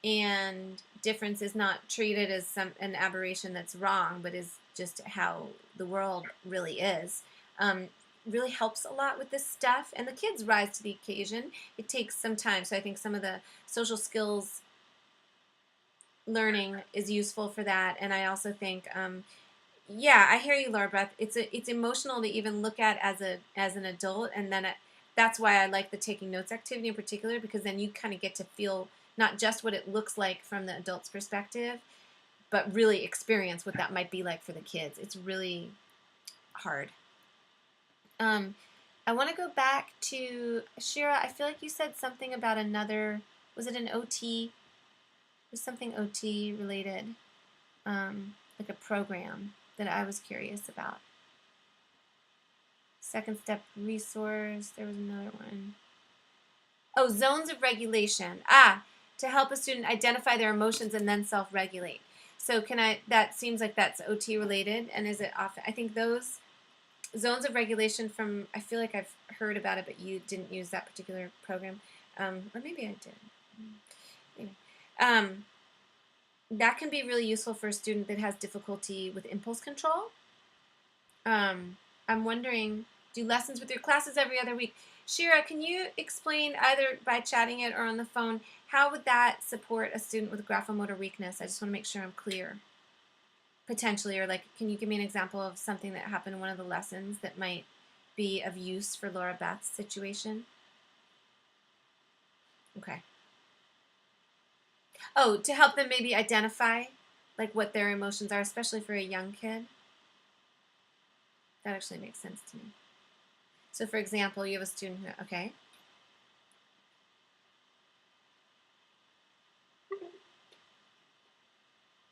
Speaker 1: and difference is not treated as an aberration that's wrong, but is just how the world really is, really helps a lot with this stuff. And the kids rise to the occasion. It takes some time. So I think some of the social skills learning is useful for that. And I also think, yeah, I hear you, Laura Beth. It's emotional to even look at as an adult, and then that's why I like the taking notes activity in particular, because then you kind of get to feel not just what it looks like from the adult's perspective, but really experience what that might be like for the kids. It's really hard. I want to go back to Shira. I feel like you said something about another. Was it an OT? It was something OT related, like a program that I was curious about. Second step resource. There was another one. Oh, zones of regulation. To help a student identify their emotions and then self-regulate. So that seems like that's OT related, and is it often? I think those zones of regulation I feel like I've heard about it, but you didn't use that particular program. Or maybe I did. Anyway. That can be really useful for a student that has difficulty with impulse control. I'm wondering, do lessons with your classes every other week? Shira, can you explain either by chatting it or on the phone how would that support a student with graphomotor weakness? I just want to make sure I'm clear. Potentially, or like, can you give me an example of something that happened in one of the lessons that might be of use for Laura Beth's situation? Okay. Oh, to help them maybe identify like what their emotions are, especially for a young kid. That actually makes sense to me. So for example, you have a student who, okay.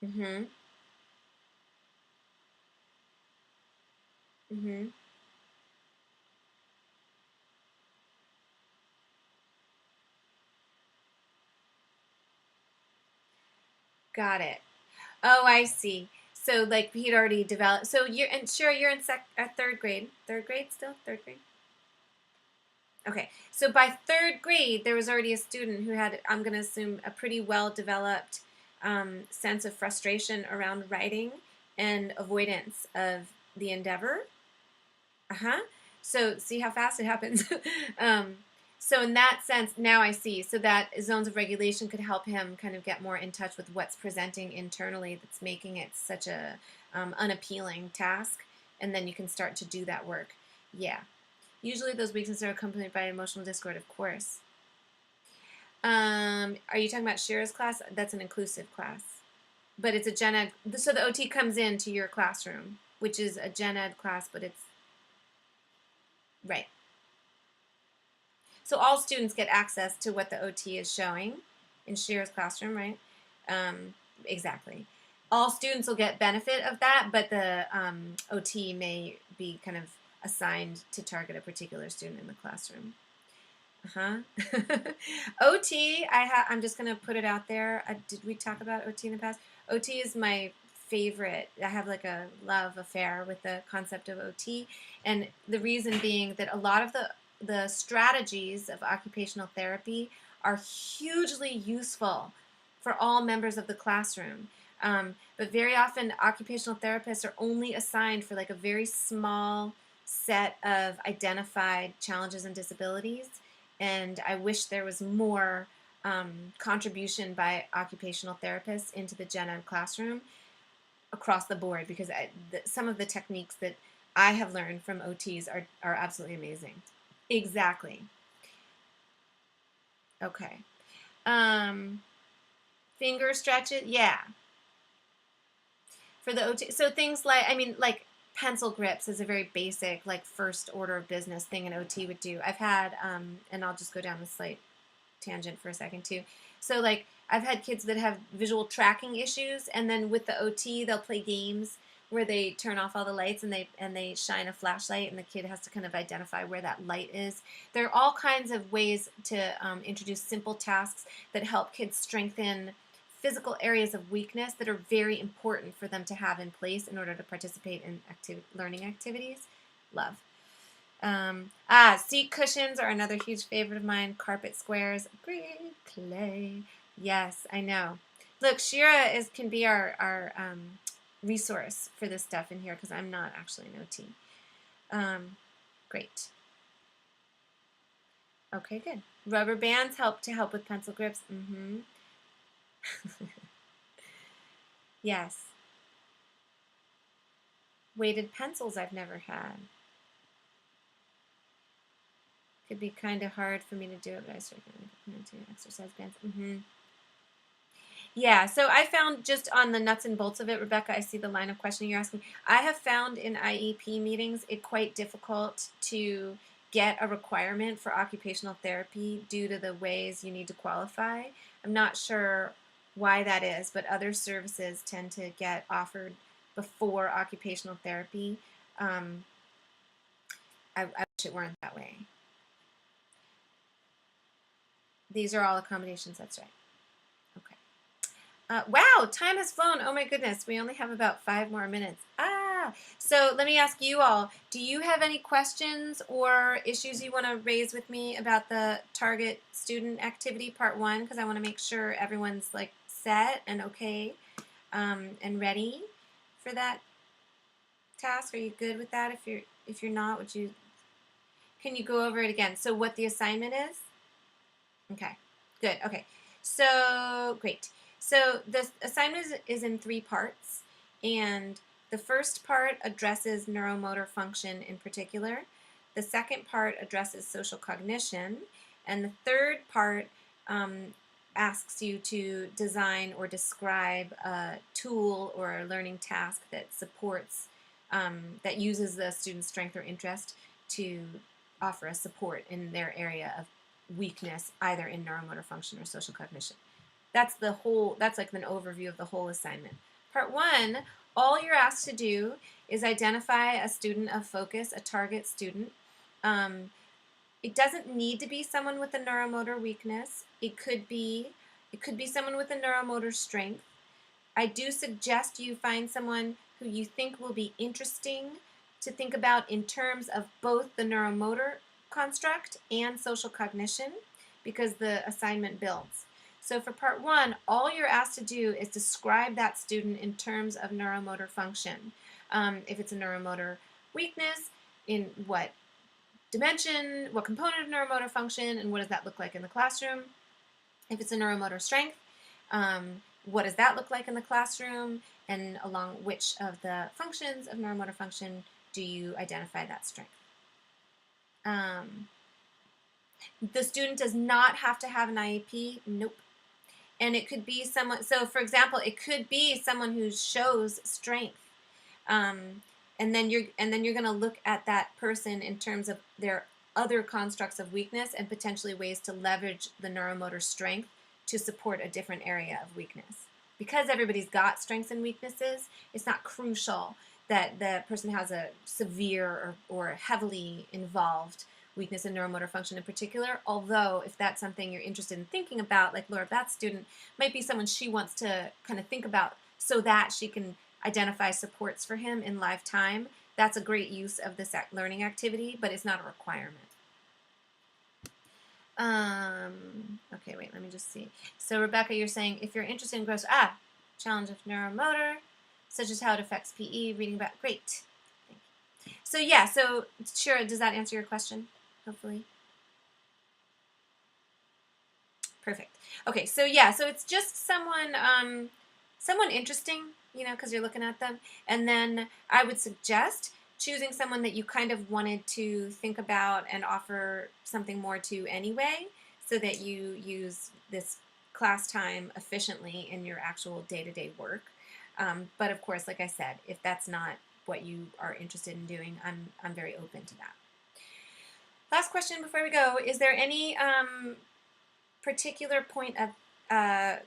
Speaker 1: Mm-hmm. Mm-hmm. Got it. Oh, I see. So like he'd already developed. So you're and sure you're in third grade. Third grade still? Third grade? Okay. So by third grade, there was already a student who had, I'm going to assume, a pretty well developed sense of frustration around writing and avoidance of the endeavor. Uh-huh. So see how fast it happens. um, so in that sense, now I see. So that zones of regulation could help him kind of get more in touch with what's presenting internally that's making it such a unappealing task. And then you can start to do that work. Yeah. Usually those weaknesses are accompanied by emotional discord, of course. Are you talking about Shira's class? That's an inclusive class. But it's a gen ed. So the OT comes into your classroom, which is a gen ed class, but it's right. So all students get access to what the OT is showing in Shira's classroom, right? Exactly. All students will get benefit of that, but the OT may be kind of assigned to target a particular student in the classroom. Uh-huh. OT, I'm just going to put it out there. Did we talk about OT in the past? OT is my favorite. I have like a love affair with the concept of OT, and the reason being that a lot of the strategies of occupational therapy are hugely useful for all members of the classroom. But very often, occupational therapists are only assigned for like a very small set of identified challenges and disabilities. And I wish there was more contribution by occupational therapists into the gen ed classroom across the board, because some of the techniques that I have learned from OTs are absolutely amazing. Exactly. Okay. Um, finger stretches, yeah. For the OT, so things like, I mean, like pencil grips is a very basic, like first order of business thing an OT would do. I've had, and I'll just go down the slight tangent for a second too. So like I've had kids that have visual tracking issues, and then with the OT they'll play games where they turn off all the lights and they shine a flashlight, and the kid has to kind of identify where that light is. There are all kinds of ways to introduce simple tasks that help kids strengthen physical areas of weakness that are very important for them to have in place in order to participate in learning activities. Love. Seat cushions are another huge favorite of mine. Carpet squares, great clay. Yes, I know. Look, Shira can be our resource for this stuff in here because I'm not actually an OT. Great. Okay, good. Rubber bands help with pencil grips. Mm-hmm. Yes. Weighted pencils I've never had. Could be kind of hard for me to do it, but I start doing exercise bands. Mm-hmm. Yeah, so I found just on the nuts and bolts of it, Rebecca, I see the line of questioning you're asking. I have found in IEP meetings it quite difficult to get a requirement for occupational therapy due to the ways you need to qualify. I'm not sure why that is, but other services tend to get offered before occupational therapy. I wish it weren't that way. These are all accommodations, that's right. Okay. Wow, time has flown. Oh my goodness, we only have about 5 more minutes. So let me ask you all, do you have any questions or issues you want to raise with me about the target student activity part 1? Because I want to make sure everyone's like set and okay and ready for that task. Are you good with that? If you're not, can you go over it again? So what the assignment is? Okay, good. Okay. So, great. So, the assignment is in 3 parts, and the first part addresses neuromotor function in particular. The second part addresses social cognition, and the third part asks you to design or describe a tool or a learning task that supports, that uses the student's strength or interest to offer a support in their area of weakness, either in neuromotor function or social cognition. That's like an overview of the whole assignment. Part 1, all you're asked to do is identify a student of focus, a target student. It doesn't need to be someone with a neuromotor weakness. It could be someone with a neuromotor strength. I do suggest you find someone who you think will be interesting to think about in terms of both the neuromotor construct and social cognition, because the assignment builds. So for part 1, all you're asked to do is describe that student in terms of neuromotor function. If it's a neuromotor weakness, in what dimension, what component of neuromotor function, and what does that look like in the classroom? If it's a neuromotor strength, what does that look like in the classroom, and along which of the functions of neuromotor function do you identify that strength? The student does not have to have an IEP. Nope. And it could be someone, so for example, it could be someone who shows strength. And then you're going to look at that person in terms of their other constructs of weakness and potentially ways to leverage the neuromotor strength to support a different area of weakness. Because everybody's got strengths and weaknesses, it's not crucial that the person has a severe or heavily involved weakness in neuromotor function in particular, although if that's something you're interested in thinking about, like Laura, that student might be someone she wants to kind of think about so that she can identify supports for him in live time. That's a great use of this learning activity, but it's not a requirement. Okay, wait, let me just see. So Rebecca, you're saying if you're interested in challenge of neuromotor, such as how it affects PE, reading about, great. So yeah, so Shira, does that answer your question? Hopefully. Perfect. Okay, so yeah, so it's just someone interesting, because you're looking at them. And then I would suggest choosing someone that you kind of wanted to think about and offer something more to anyway, so that you use this class time efficiently in your actual day-to-day work. But of course, like I said, if that's not what you are interested in doing, I'm very open to that. Last question before we go: is there any particular point of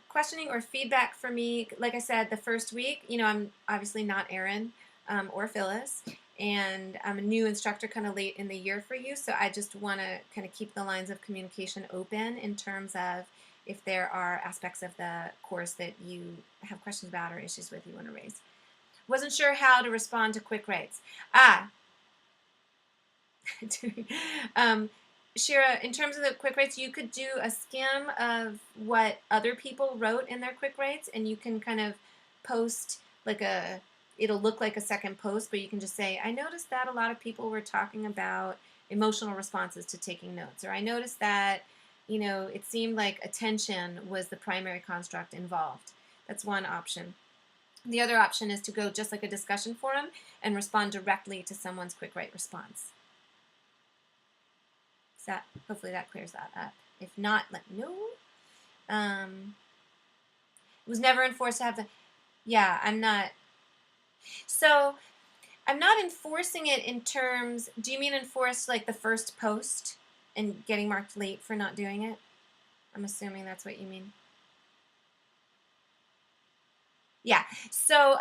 Speaker 1: questioning or feedback for me? Like I said, the first week, I'm obviously not Erin or Phyllis, and I'm a new instructor kind of late in the year for you, so I just want to kind of keep the lines of communication open in terms of if there are aspects of the course that you have questions about or issues with you want to raise. Wasn't sure how to respond to quick rates. Shira, in terms of the quick rates, you could do a skim of what other people wrote in their quick rates, and you can kind of post it'll look like a second post, but you can just say, I noticed that a lot of people were talking about emotional responses to taking notes, or I noticed that, it seemed like attention was the primary construct involved. That's one option. The other option is to go just like a discussion forum and respond directly to someone's quick rate response. Hopefully that clears that up. If not, let me know. It was never enforced to have the. Yeah, I'm not. So I'm not enforcing it in terms. Do you mean enforce like the first post and getting marked late for not doing it? I'm assuming that's what you mean. Yeah. So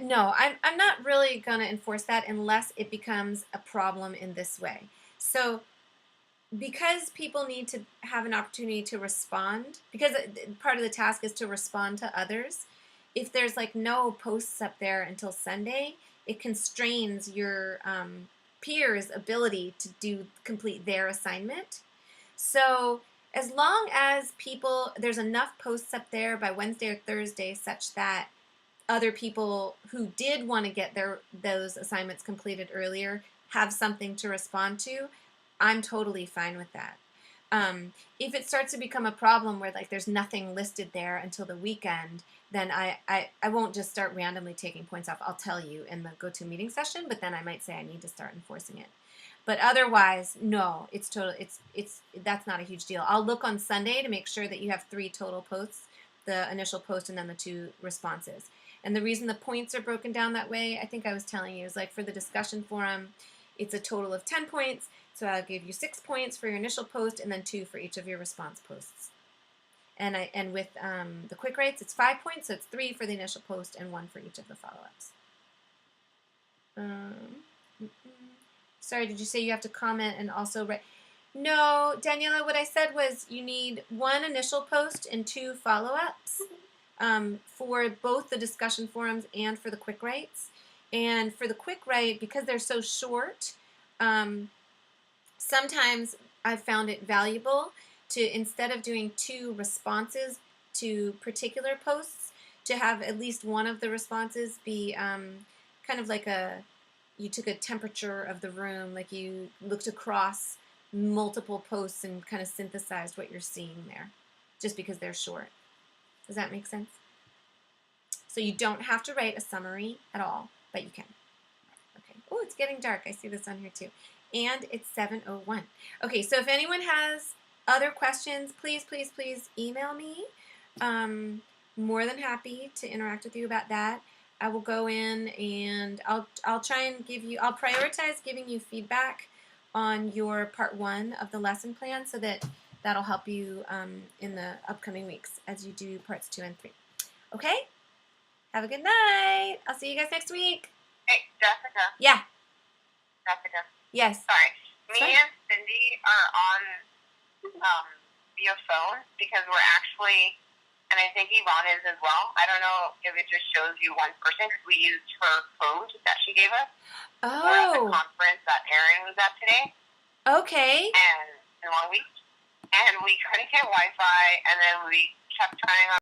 Speaker 1: no, I'm not really gonna enforce that unless it becomes a problem in this way. So because people need to have an opportunity to respond, because part of the task is to respond to others, if there's like no posts up there until Sunday, it constrains your peers' ability to complete their assignment. So as long as there's enough posts up there by Wednesday or Thursday such that other people who did want to get those assignments completed earlier have something to respond to, I'm totally fine with that. If it starts to become a problem where like there's nothing listed there until the weekend, then I won't just start randomly taking points off. I'll tell you in the GoToMeeting session, but then I might say I need to start enforcing it. But otherwise, no, it's that's not a huge deal. I'll look on Sunday to make sure that you have 3 total posts, the initial post and then the 2 responses. And the reason the points are broken down that way, I think I was telling you, is like for the discussion forum, it's a total of 10 points. So I'll give you 6 points for your initial post and then 2 for each of your response posts. And with the quick rates, it's 5 points, so it's 3 for the initial post and 1 for each of the follow-ups. Sorry, did you say you have to comment and also write? No, Daniela, what I said was you need 1 initial post and 2 follow-ups for both the discussion forums and for the quick writes. And for the quick write, because they're so short, sometimes I've found it valuable to, instead of doing 2 responses to particular posts, to have at least one of the responses be kind of like you took a temperature of the room, like you looked across multiple posts and kind of synthesized what you're seeing there, just because they're short. Does that make sense? So you don't have to write a summary at all, but you can. Okay. Oh, it's getting dark. I see this on here too. And it's 7:01. Okay, so if anyone has other questions, please, please, please email me. More than happy to interact with you about that. I will go in and I'll try and I'll prioritize giving you feedback on your part 1 of the lesson plan so that'll help you in the upcoming weeks as you do parts 2 and 3. Okay? Have a good night. I'll see you guys next week.
Speaker 2: Hey, Jessica.
Speaker 1: Yeah.
Speaker 2: Jessica.
Speaker 1: Yes.
Speaker 2: Sorry.
Speaker 1: Sorry.
Speaker 2: Me and Cindy are on via phone because we're actually, and I think Yvonne is as well. I don't know if it just shows you one person because we used her code that she gave us.
Speaker 1: Oh.
Speaker 2: We're at the conference that Erin was at today.
Speaker 1: Okay.
Speaker 2: And in 1 week. And we couldn't get Wi-Fi, and then we kept trying